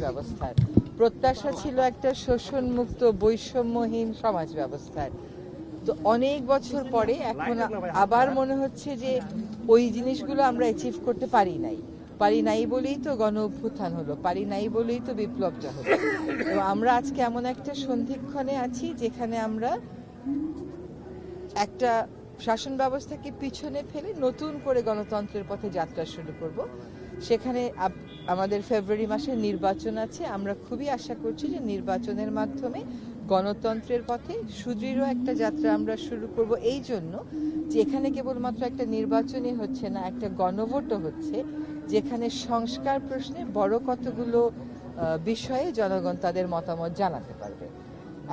ব্যবস্থার, প্রত্যাশা ছিল একটা শোষণমুক্ত বৈষম্যহীন সমাজ ব্যবস্থার। তো অনেক বছর পরে এখন আবার মনে হচ্ছে যে ওই জিনিসগুলো আমরা অ্যাচিভ করতে পারি নাই বলেই তো গণ অভ্যুত্থান হলো, পারি নাই বলেই তো বিপ্লবটা হলো। তো আমরা আজকে এমন একটা সন্ধিক্ষণে আছি যেখানে আমরা একটা শাসন ব্যবস্থাকে পিছনে ফেলে নতুন করে গণতন্ত্রের পথে যাত্রা শুরু করব। সেখানে আমাদের ফেব্রুয়ারি মাসে নির্বাচন আছে। আমরা খুবই আশা করছি যে নির্বাচনের মাধ্যমে গণতন্ত্রের পথে সুদৃঢ় একটা যাত্রা আমরা শুরু করব, এই জন্য যে এখানে কেবলমাত্র একটা নির্বাচনই হচ্ছে না, একটা গণভোটও হচ্ছে, যেখানে সংস্কার প্রশ্নে বড় কতগুলো বিষয়ে জনগণ তাদের মতামত জানাতে পারবে।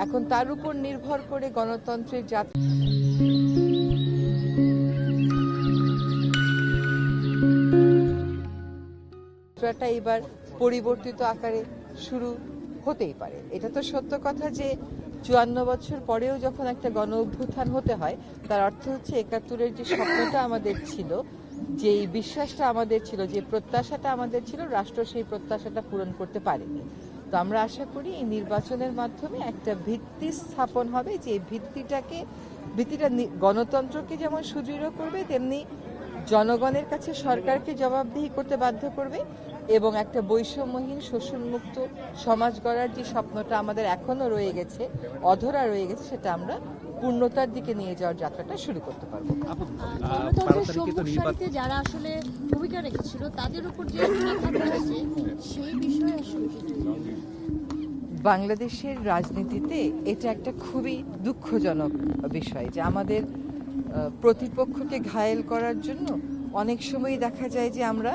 এখন তার উপর নির্ভর করে গণতন্ত্রের যাত্রাটা এবার পরিবর্তিত আকারে শুরু হতেই পারে। এটা তো সত্য কথা যে ৫৪ বছর পরেও যখন একটা গণ অভ্যুত্থান হতে হয়, তার অর্থ হচ্ছে ৭১-এর যে স্বপ্নটা আমাদের ছিল, যে বিশ্বাসটা আমাদের ছিল, যে প্রত্যাশাটা আমাদের ছিল, রাষ্ট্র সেই প্রত্যাশাটা পূরণ করতে পারেনি। তো আমরা আশা করি এই নির্বাচনের মাধ্যমে একটা ভিত্তি স্থাপন হবে, যে ভিত্তিটা গণতন্ত্রকে যেমন সুদৃঢ় করবে, তেমনি জনগণের কাছে সরকারকে জবাবদিহি করতে বাধ্য করবে, এবং একটা বৈষম্যহীন শোষণমুক্ত সমাজ গড়ার যে স্বপ্নটা আমাদের এখনো রয়ে গেছে, অধরা রয়ে গেছে, সেটা আমরা পূর্ণতার দিকে নিয়ে যাওয়ার যাত্রাটা শুরু করতে পারবো। যারা আসলে ভূমিকা রেখেছিল তাদের উপর যে সেই বিষয়ে বাংলাদেশের রাজনীতিতে এটা একটা খুবই দুঃখজনক বিষয় যে আমাদের প্রতিপক্ষকে ঘায়েল করার জন্য অনেক সময় দেখা যায় যে আমরা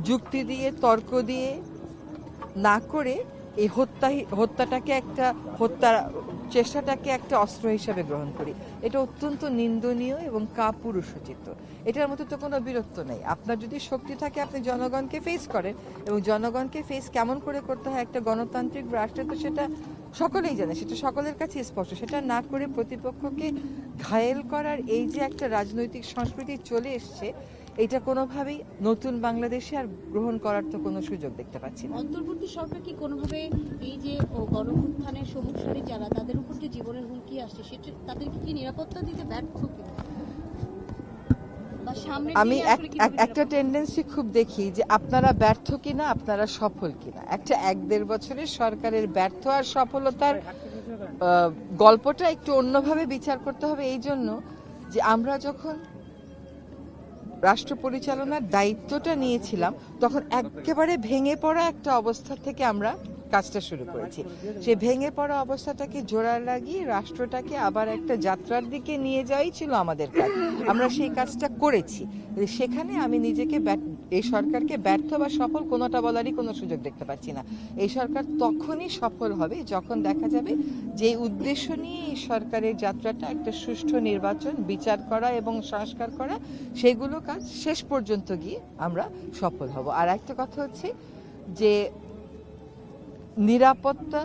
যুক্তি দিয়ে, তর্ক দিয়ে না করে এই হত্যার চেষ্টাটাকে একটা অস্ত্র হিসেবে গ্রহণ করি। এটা অত্যন্ত নিন্দনীয় এবং কাপুরুষোচিত। এটার মধ্যে তো কোনো বীরত্ব নেই। আপনার যদি শক্তি থাকে, আপনি জনগণকে ফেস করেন, এবং জনগণকে ফেস কেমন করে করতে হয় একটা গণতান্ত্রিক রাষ্ট্রে, তো সেটা সকলেই জানে, সেটা সকলের কাছে স্পষ্ট। সেটা না করে প্রতিপক্ষকে ঘায়েল করার এই যে একটা রাজনৈতিক সংস্কৃতি চলে এসছে, এটা কোনোভাবেই নতুন বাংলাদেশে আর গ্রহণ করার তো কোনো সুযোগ দেখতে পাচ্ছি না। অন্তর্বর্তী সরকার কি কোনোভাবে এই যে গণঅভ্যুত্থানের সম্মুখীন যারা, তাদের উপর যে জীবনের হুমকি আসছে, সেটা তাদেরকে কি নিরাপত্তা দিতে ব্যর্থ কিনা? আমি একটা টেন্ডেন্সি খুব দেখি যে আপনারা ব্যর্থ কিনা, আপনারা সফল কিনা। একটা ১-১.৫ বছরের সরকারের ব্যর্থ আর সফলতার গল্পটা একটু অন্যভাবে বিচার করতে হবে, এই জন্য যে আমরা যখন রাষ্ট্র পরিচালনার দায়িত্বটা নিয়েছিলাম, তখন একেবারে ভেঙে পড়া একটা অবস্থা থেকে আমরা কাজটা শুরু করেছি। সেই ভেঙে পড়া অবস্থাটাকে জোড়া লাগিয়ে রাষ্ট্রটাকে আবার একটা যাত্রার দিকে নিয়ে যাওয়াই ছিল আমাদের কাজ। আমরা সেই কাজটা করেছি। সেখানে আমি নিজেকে এই সরকারকে ব্যর্থ বা সফল কোনোটা বলারই কোনো সুযোগ দেখতে পাচ্ছি না। এই সরকার তখনই সফল হবে যখন দেখা যাবে যে উদ্দেশ্য নিয়ে এই সরকারের যাত্রাটা একটা সুষ্ঠু নির্বাচন, বিচার করা এবং সংস্কার করা, সেগুলো কাজ শেষ পর্যন্ত গিয়ে আমরা সফল হব। আর একটা কথা হচ্ছে যে নিরাপত্তা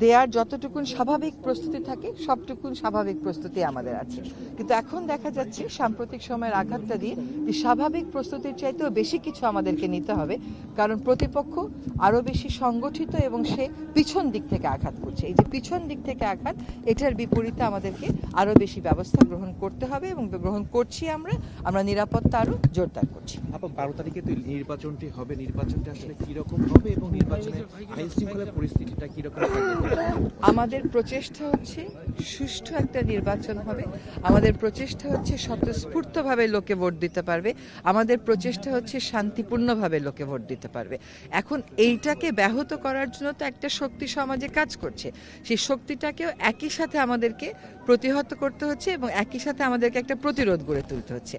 দেওয়ার যতটুকুন স্বাভাবিক প্রস্তুতি থাকে, সবটুকুন স্বাভাবিক প্রস্তুতি আমাদের আছে। কিন্তু এখন দেখা যাচ্ছে সাম্প্রতিক সময়ের আঘাতটা দিয়ে যে স্বাভাবিক প্রস্তুতির চাইতেও বেশি কিছু আমাদেরকে নিতে হবে, কারণ প্রতিপক্ষ আরও বেশি সংগঠিত এবং সে পিছন দিক থেকে আঘাত করছে। এই যে পিছন দিক থেকে আঘাত, এটার বিপরীতে আমাদেরকে আরও বেশি ব্যবস্থা গ্রহণ করতে হবে, এবং গ্রহণ করছি। আমরা নিরাপত্তা আরও জোরদার করছি। 12 তারিখে তো নির্বাচনটি হবে, নির্বাচনটা আসলে কিরকম হবে এবং নির্বাচনের আইন শৃঙ্খলা পরিস্থিতিটা কিরকম থাকবে? আমাদের প্রচেষ্টা হচ্ছে সুষ্ঠু একটা নির্বাচন হবে। আমাদের প্রচেষ্টা হচ্ছে স্বতঃস্ফূর্তভাবে লোকে ভোট দিতে পারবে। আমাদের প্রচেষ্টা হচ্ছে শান্তিপূর্ণভাবে লোকে ভোট দিতে পারবে। এখন এইটাকে ব্যাহত করার জন্য তো একটা শক্তি সমাজে কাজ করছে। সেই শক্তিটাকেও একই সাথে আমাদেরকে প্রতিহত করতে হচ্ছে, এবং একই সাথে আমাদেরকে একটা প্রতিরোধ গড়ে তুলতে হচ্ছে।